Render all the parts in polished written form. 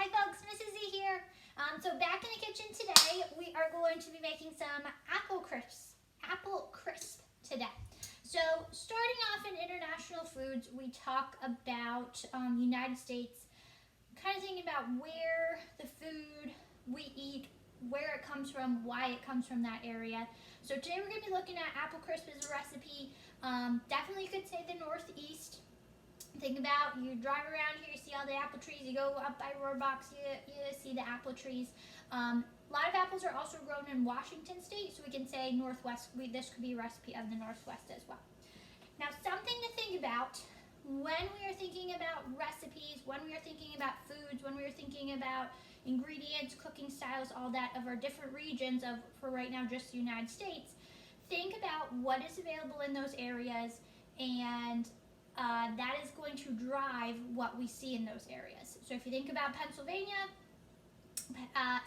Hi folks, Mrs. Z here. So back in the kitchen today, we are going to be making some apple crisp today. So starting off in international foods, we talk about United States, kind of thinking about where the food we eat, where it comes from, why it comes from that area. So today we're going to be looking at apple crisp as a recipe. Definitely you could say the Northeast. Think about, you drive around here, you see all the apple trees, you go up by Rohrbox, you see the apple trees. A lot of apples are also grown in Washington State, so we can say Northwest, this could be a recipe of the Northwest as well. Now something to think about when we are thinking about recipes, when we are thinking about foods, when we are thinking about ingredients, cooking styles, all that of our different regions of, for right now, just the United States, think about what is available in those areas, and that is going to drive what we see in those areas. So if you think about Pennsylvania,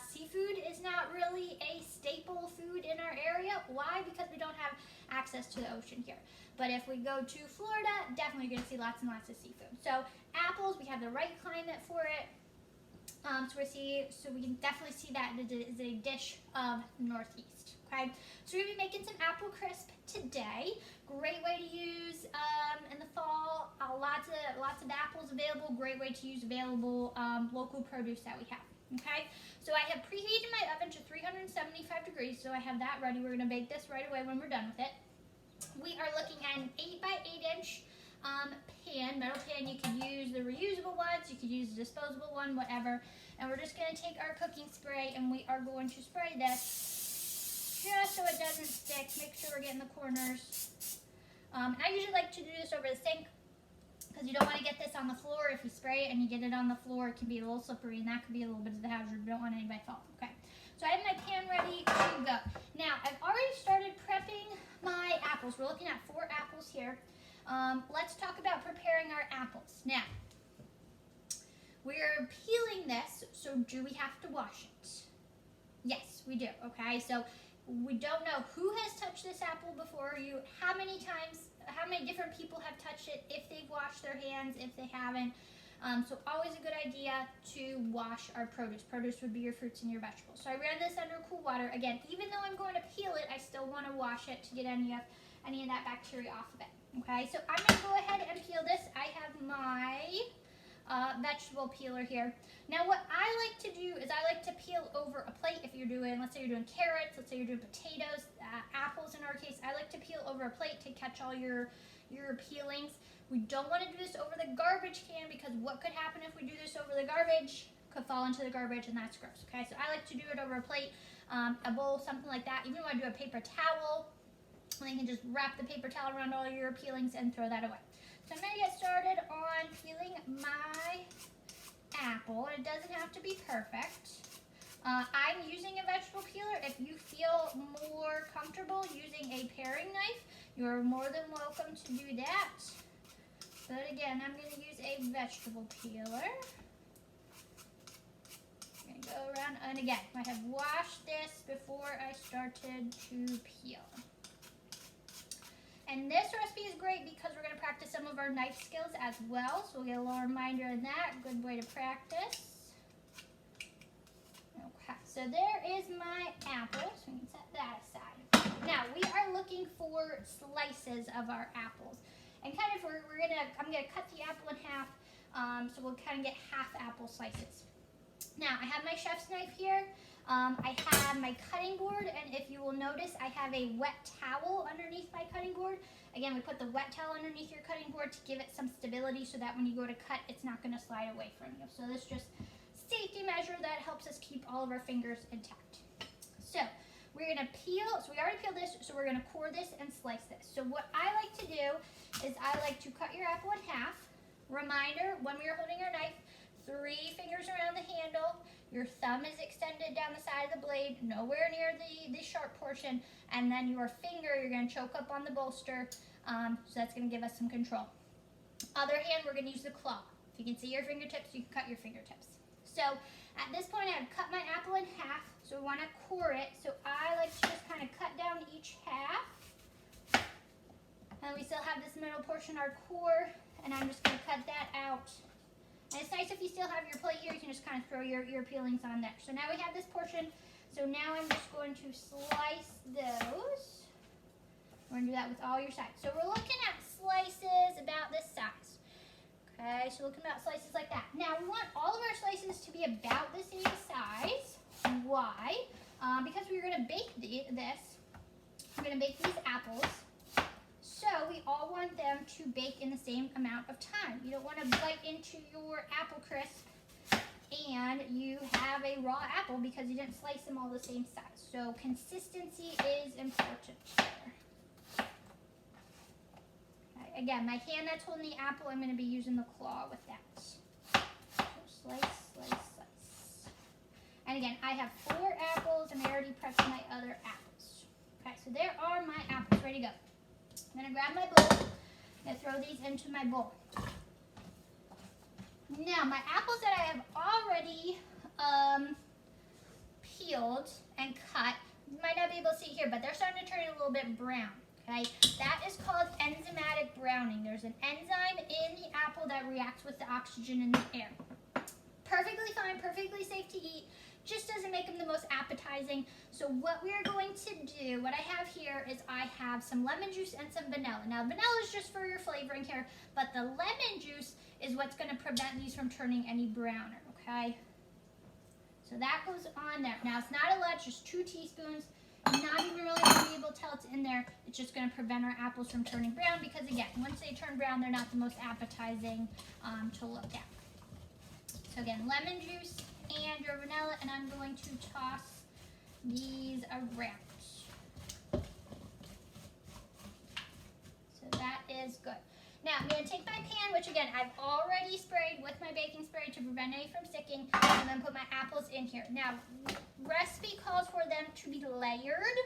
seafood is not really a staple food in our area. Why? Because we don't have access to the ocean here. But if we go to Florida, definitely you're going to see lots and lots of seafood. So apples, we have the right climate for it. So we can definitely see that it is a dish of Northeast. Okay, so we're going to be making some apple crisp today. Great way to use in the fall. Lots of apples available. Great way to use available local produce that we have. Okay, so I have preheated my oven to 375 degrees, so I have that ready. We're going to bake this right away when we're done with it. We are looking at an 8 by 8 inch pan, metal pan. You can use the reusable ones, you could use the disposable one, whatever. And we're just going to take our cooking spray and we are going to spray this just so it doesn't stick. Make sure we're getting the corners. I usually like to do this over the sink because you don't want to get this on the floor. If you spray it and you get it on the floor, it can be a little slippery and that could be a little bit of the hazard. You don't want anybody falling. Okay, so I have my pan ready to go. Now, I've already started prepping my apples. We're looking at 4 apples here. Let's talk about preparing our apples. Now, we're peeling this, so do we have to wash it? Yes, we do, okay? So we don't know who has touched this apple before you, how many times, how many different people have touched it, if they've washed their hands, if they haven't. So always a good idea to wash our produce. Produce would be your fruits and your vegetables. So I ran this under cool water. Again, even though I'm going to peel it, I still want to wash it to get any of that bacteria off of it. Okay, so I'm going to go ahead and peel this. I have my vegetable peeler here. Now what I like to do is I like to peel over a plate. If you're doing, let's say you're doing carrots, let's say you're doing potatoes, apples in our case, I like to peel over a plate to catch all your peelings. We don't want to do this over the garbage can because what could happen if we do this over the garbage? Could fall into the garbage and that's gross. Okay, so I like to do it over a plate, a bowl, something like that. Even when I do a paper towel, then you can just wrap the paper towel around all your peelings and throw that away. So I'm going to get started on peeling my apple. It doesn't have to be perfect. I'm using a vegetable peeler. If you feel more comfortable using a paring knife, you're more than welcome to do that. But again, I'm going to use a vegetable peeler. I'm going to go around, and again, I have washed this before I started to peel. And this recipe is great because we're going to practice some of our knife skills as well. So we'll get a little reminder in that. Good way to practice. Okay, so there is my apple. So we can set that aside. Now we are looking for slices of our apples. And kind of I'm going to cut the apple in half. So we'll kind of get half apple slices. Now I have my chef's knife here. I have my cutting board, and if you will notice, I have a wet towel underneath my cutting board. Again, we put the wet towel underneath your cutting board to give it some stability so that when you go to cut, it's not going to slide away from you. So this is just safety measure that helps us keep all of our fingers intact. So we're going to peel, so we already peeled this, so we're going to core this and slice this. So what I like to do is I like to cut your apple in half. Reminder, when we are holding our knife, 3 fingers around the handle. Your thumb is extended down the side of the blade, nowhere near the sharp portion, and then your finger, you're going to choke up on the bolster, so that's going to give us some control. Other hand, we're going to use the claw. If you can see your fingertips, you can cut your fingertips. So at this point, I've cut my apple in half, so we want to core it. So I like to just kind of cut down each half, and we still have this middle portion, our core, and I'm just going to cut that out. And it's nice if you still have your plate here, you can just kind of of throw your peelings on there. So now we have this portion. So now I'm just going to slice those. We're going to do that with all your sides. So we're looking at slices about this size. Okay, so looking about slices like that. Now we want all of our slices to be about the same size. Why? Because we're going to bake we're going to bake these apples. So we all want them to bake in the same amount of time. You don't want to bite into your apple crisp and you have a raw apple because you didn't slice them all the same size. So consistency is important here. Okay, again, my hand that's holding the apple, I'm going to be using the claw with that. So slice, slice, slice. And again, I have 4 apples and I already prepped my other apples. Okay, so there are my apples ready to go. I'm going to grab my bowl and throw these into my bowl. Now, my apples that I have already peeled and cut, you might not be able to see here, but they're starting to turn a little bit brown, okay? That is called enzymatic browning. There's an enzyme in the apple that reacts with the oxygen in the air. Perfectly fine, perfectly safe to eat. Just doesn't make them the most appetizing. So what we are going to do, what I have here is I have some lemon juice and some vanilla. Now vanilla is just for your flavoring here, but the lemon juice is what's going to prevent these from turning any browner, okay? So that goes on there. Now it's not a lot, just 2 teaspoons. Not even really going to be able to tell it's in there. It's just going to prevent our apples from turning brown because again, once they turn brown, they're not the most appetizing to look at. So again, lemon juice and your vanilla, and I'm going to toss these around. So that is good. Now I'm going to take my pan, which again I've already sprayed with my baking spray to prevent any from sticking, and then put my apples in here. Now, recipe calls for them to be layered.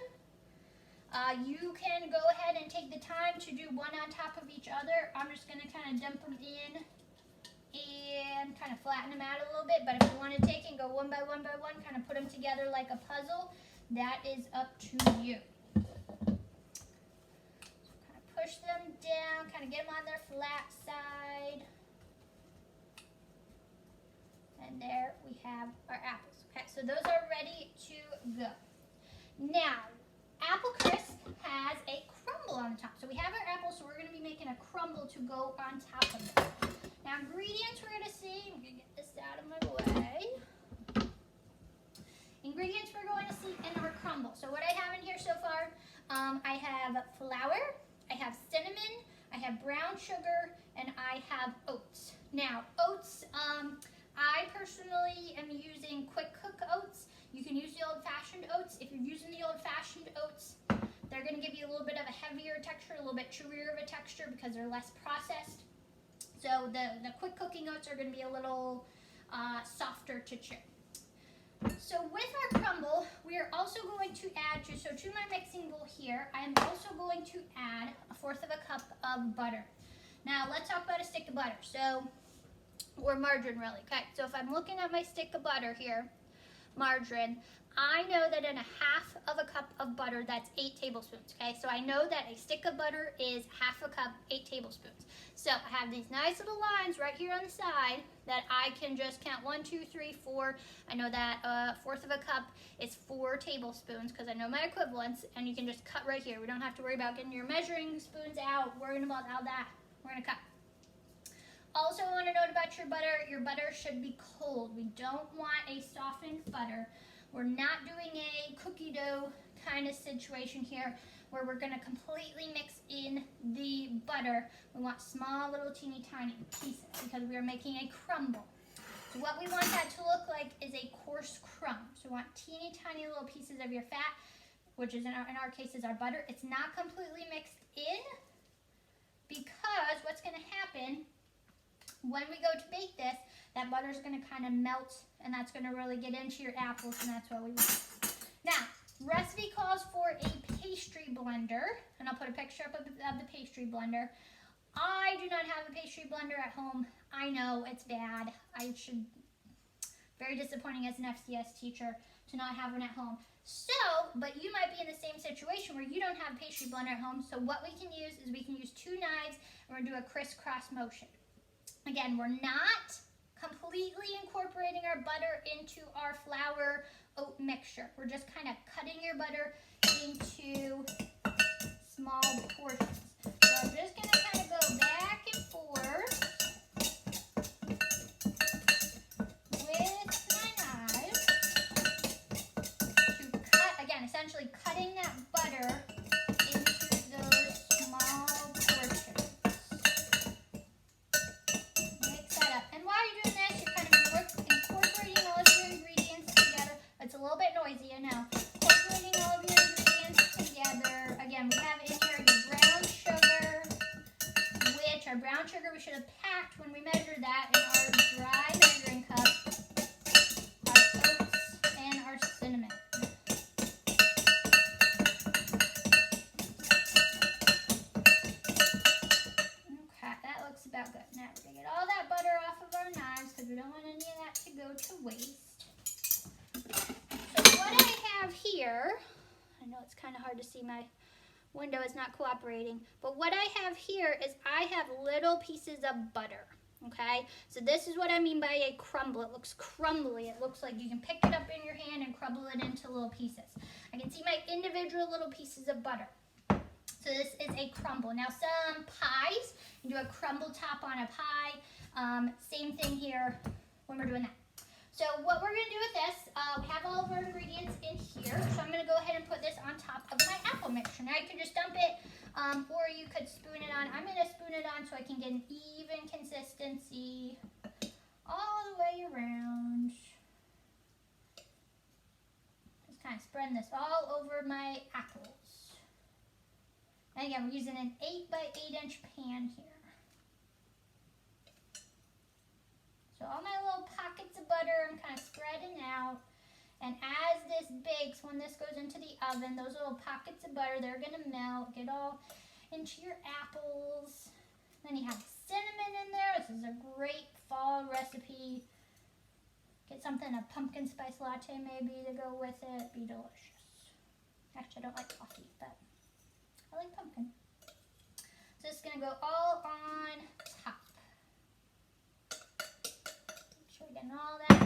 You can go ahead and take the time to do one on top of each other. I'm just going to kind of dump them in and kind of flatten them out a little bit, but if you want to take and go one by one, kind of put them together like a puzzle, that is up to you. So kind of push them down, kind of get them on their flat side. And there we have our apples. Okay, so those are ready to go. Now, apple crisp has a crumble on the top. So we have our apples, so we're going to be making a crumble to go on top of it. Now, ingredients we're going to see, I'm going to get this out of my way. Ingredients we're going to see in our crumble. So what I have in here so far, I have flour, I have cinnamon, I have brown sugar, and I have oats. Now, oats, I personally am using quick cook oats. You can use the old-fashioned oats. If you're using the old-fashioned oats, they're going to give you a little bit of a heavier texture, a little bit chewier of a texture because they're less processed. So the quick cooking oats are going to be a little softer to chew. So with our crumble, we are also going to add to my mixing bowl here, I'm also going to add 1/4 cup of butter. Now let's talk about a stick of butter. Or margarine really. Okay, so if I'm looking at my stick of butter here, margarine, I know that in 1/2 cup of butter, that's 8 tablespoons, okay? So I know that a stick of butter is 1/2 cup, 8 tablespoons. So I have these nice little lines right here on the side that I can just count 1, 2, 3, 4. I know that 1/4 cup is 4 tablespoons because I know my equivalents, and you can just cut right here. We don't have to worry about getting your measuring spoons out, worrying about all that. We're gonna cut. Also, I want to note about your butter should be cold. We don't want a softened butter. We're not doing a cookie dough kind of situation here where we're going to completely mix in the butter. We want small little teeny tiny pieces because we are making a crumble. So what we want that to look like is a coarse crumb. So we want teeny tiny little pieces of your fat, which is in our case is our butter. It's not completely mixed in because what's going to happen when we go to bake this, that butter is going to kind of melt, and that's going to really get into your apples, and that's what we want. Now, recipe calls for a pastry blender, and I'll put a picture up of the pastry blender. I do not have a pastry blender at home. I know it's bad. Very disappointing as an FCS teacher to not have one at home. So, but you might be in the same situation where you don't have a pastry blender at home, so what we can use is we can use 2 knives, and we're going to do a crisscross motion. Again, we're not completely incorporating our butter into our flour oat mixture. We're just kind of cutting your butter into small portions. So I'm just going to kind of go back and forth with my knife to cut, again, essentially cutting that butter into those small portions. Mix that up. And while you're doing this, you're kind of incorporating all of your ingredients together. It's a little bit noisy, I know. Incorporating all of your ingredients together. Again, we have in here your brown sugar, which our brown sugar we should have packed when we measured that in our dry measuring cup, our oats, and our cinnamon. Okay, that looks about good. Now we're going to get all that butter off of our knives because we don't want any of that to go to waste. So what I have here, I know it's kind of hard to see, my window is not cooperating, but what I have here is I have little pieces of butter, okay? So this is what I mean by a crumble. It looks crumbly. It looks like you can pick it up in your hand and crumble it into little pieces. I can see my individual little pieces of butter. So this is a crumble. Now some pies, you do a crumble top on a pie. Same thing here when we're doing that. So what we're going to do with this, we have all of our ingredients in here. So I'm going to go ahead and put this on top of my apple mixture. Now you can just dump it, or you could spoon it on. I'm going to spoon it on so I can get an even consistency all the way around. Just kind of spreading this all over my apples. And again, we're using an 8 by 8 inch pan here. So all my little pockets of butter I'm kind of spreading out. And as this bakes, when this goes into the oven, those little pockets of butter, they're going to melt, get all into your apples. Then you have cinnamon in there. This is a great fall recipe. Get something, a pumpkin spice latte maybe to go with it. Be delicious. Actually, I don't like coffee, but I like pumpkin. So it's going to go all on top. Getting all that,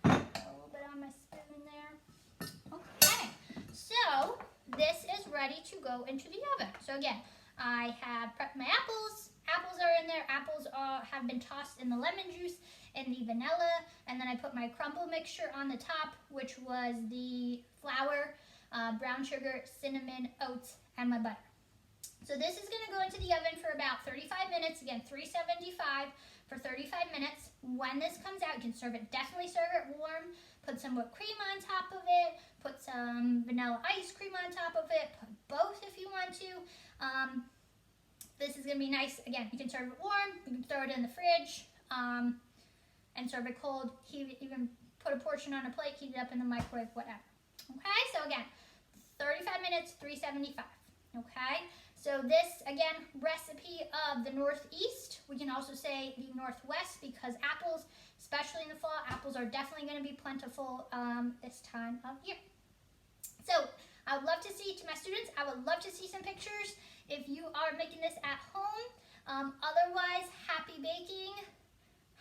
a little bit on my spoon there. Okay, so this is ready to go into the oven. So again, I have prepped my apples. Apples are in there. Apples have been tossed in the lemon juice and the vanilla, and then I put my crumble mixture on the top, which was the flour, brown sugar, cinnamon, oats, and my butter. So this is going to go into the oven for about 35 minutes. Again, 375 for 35 minutes. When this comes out, you can serve it. Definitely serve it warm. Put some whipped cream on top of it. Put some vanilla ice cream on top of it. Put both if you want to. This is going to be nice. Again, you can serve it warm. You can throw it in the fridge and serve it cold. Even put a portion on a plate, heat it up in the microwave, whatever. Okay, so again, 35 minutes, 375. Okay, so this, again, recipe of the Northeast. We can also say the Northwest because apples, especially in the fall, apples are definitely going to be plentiful this time of year. So I would love to see, to my students, I would love to see some pictures if you are making this at home. Otherwise, happy baking,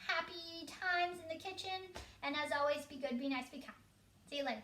happy times in the kitchen, and as always, be good, be nice, be kind. See you later.